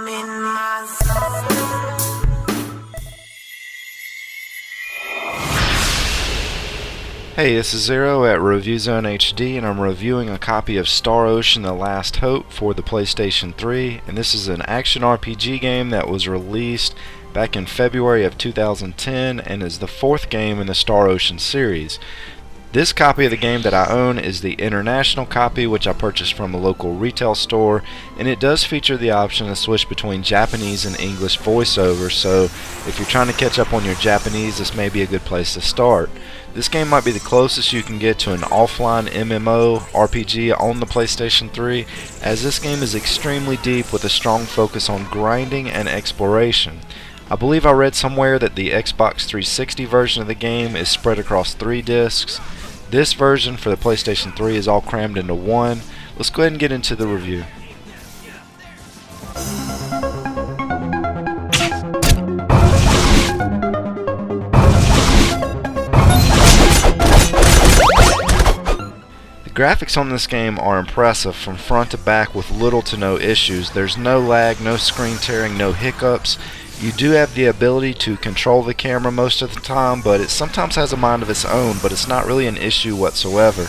I'm in my zone. Hey, this is Zero at ReviewZoneHD, and I'm reviewing a copy of Star Ocean: The Last Hope for the PlayStation 3, and this is an action RPG game that was released back in February of 2010 and is the fourth game in the Star Ocean series. This copy of the game that I own is the international copy, which I purchased from a local retail store, and it does feature the option to switch between Japanese and English voiceover, so if you're trying to catch up on your Japanese, this may be a good place to start. This game might be the closest you can get to an offline MMO RPG on the PlayStation 3, as this game is extremely deep with a strong focus on grinding and exploration. I believe I read somewhere that the Xbox 360 version of the game is spread across 3 discs. This version for the PlayStation 3 is all crammed into one. Let's go ahead and get into the review. The graphics on this game are impressive from front to back with little to no issues. There's no lag, no screen tearing, no hiccups. You do have the ability to control the camera most of the time, but it sometimes has a mind of its own, but it's not really an issue whatsoever.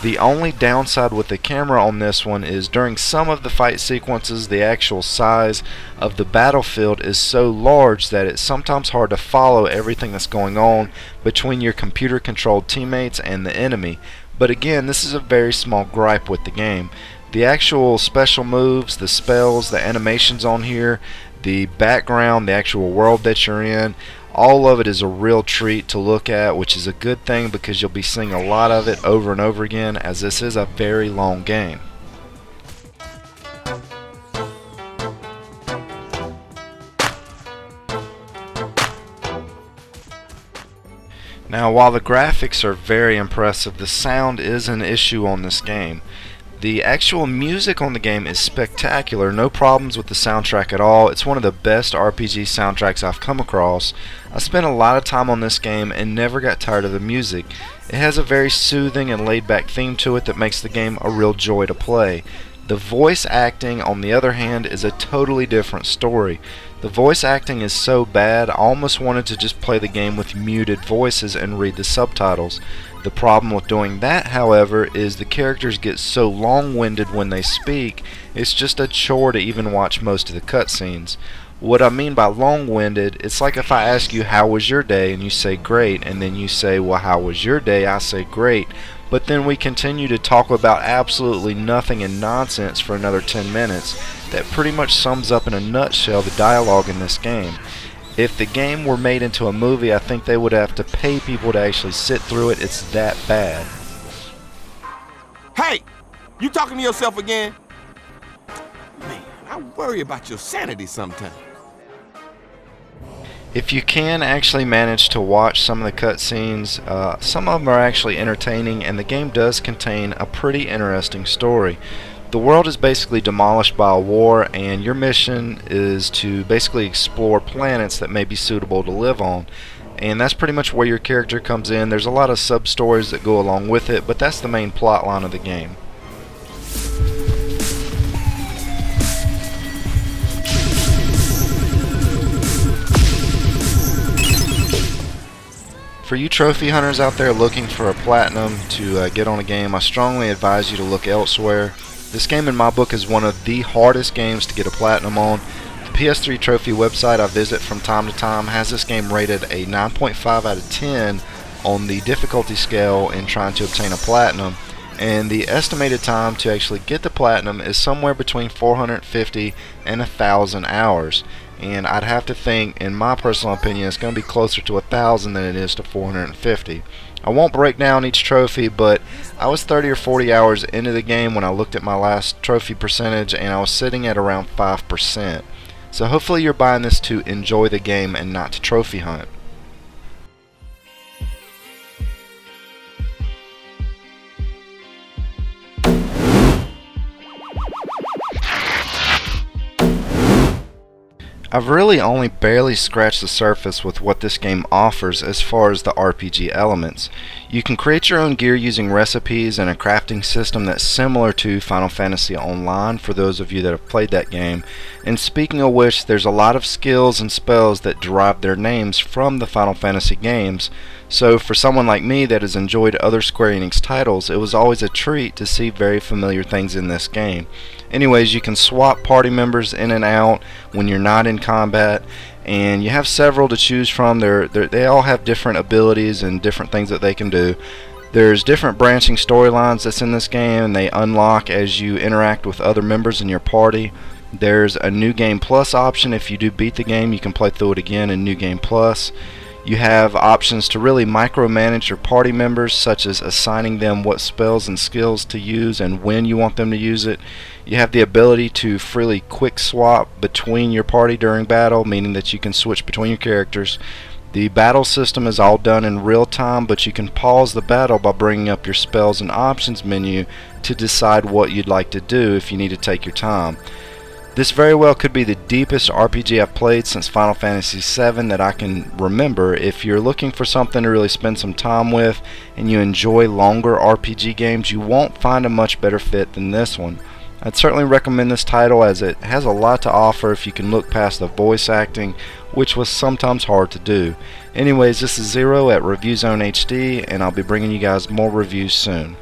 The only downside with the camera on this one is during some of the fight sequences, the actual size of the battlefield is so large that it's sometimes hard to follow everything that's going on between your computer controlled teammates and the enemy. But again, this is a very small gripe with the game. The actual special moves, the spells, the animations on here, the background, the actual world that you're in, all of it is a real treat to look at, which is a good thing because you'll be seeing a lot of it over and over again, as this is a very long game. Now, while the graphics are very impressive, the sound is an issue on this game. The actual music on the game is spectacular, no problems with the soundtrack at all. It's one of the best RPG soundtracks I've come across. I spent a lot of time on this game and never got tired of the music. It has a very soothing and laid back theme to it that makes the game a real joy to play. The voice acting, on the other hand, is a totally different story. The voice acting is so bad, I almost wanted to just play the game with muted voices and read the subtitles. The problem with doing that, however, is the characters get so long-winded when they speak, it's just a chore to even watch most of the cutscenes. What I mean by long-winded, it's like if I ask you, how was your day, and you say great, and then you say, well, how was your day, I say great, but then we continue to talk about absolutely nothing and nonsense for another 10 minutes. That pretty much sums up in a nutshell the dialogue in this game. If the game were made into a movie, I think they would have to pay people to actually sit through it. It's that bad. Hey! You talking to yourself again? Man, I worry about your sanity sometimes. If you can actually manage to watch some of the cutscenes, some of them are actually entertaining, and the game does contain a pretty interesting story. The world is basically demolished by a war, and your mission is to basically explore planets that may be suitable to live on. And that's pretty much where your character comes in. There's a lot of sub-stories that go along with it, but that's the main plot line of the game. For you trophy hunters out there looking for a platinum to get on a game, I strongly advise you to look elsewhere. This game in my book is one of the hardest games to get a platinum on. The PS3 trophy website I visit from time to time has this game rated a 9.5 out of 10 on the difficulty scale in trying to obtain a platinum, and the estimated time to actually get the platinum is somewhere between 450 and 1,000 hours. And I'd have to think, in my personal opinion, it's going to be closer to 1,000 than it is to 450. I won't break down each trophy, but I was 30 or 40 hours into the game when I looked at my last trophy percentage, and I was sitting at around 5%. So hopefully you're buying this to enjoy the game and not to trophy hunt. I've really only barely scratched the surface with what this game offers as far as the RPG elements. You can create your own gear using recipes and a crafting system that's similar to Final Fantasy Online for those of you that have played that game. And speaking of which, there's a lot of skills and spells that derive their names from the Final Fantasy games. So for someone like me that has enjoyed other Square Enix titles, it was always a treat to see very familiar things in this game. Anyways, you can swap party members in and out when you're not in combat, and you have several to choose from. They all have different abilities and different things that they can do. There's different branching storylines that's in this game, and they unlock as you interact with other members in your party. There's a New Game Plus option. If you do beat the game, you can play through it again in New Game Plus. You have options to really micromanage your party members, such as assigning them what spells and skills to use and when you want them to use it. You have the ability to freely quick swap between your party during battle, meaning that you can switch between your characters. The battle system is all done in real time, but you can pause the battle by bringing up your spells and options menu to decide what you'd like to do if you need to take your time. This very well could be the deepest RPG I've played since Final Fantasy VII that I can remember. If you're looking for something to really spend some time with and you enjoy longer RPG games, you won't find a much better fit than this one. I'd certainly recommend this title as it has a lot to offer if you can look past the voice acting, which was sometimes hard to do. Anyways, this is Zero at ReviewZoneHD, and I'll be bringing you guys more reviews soon.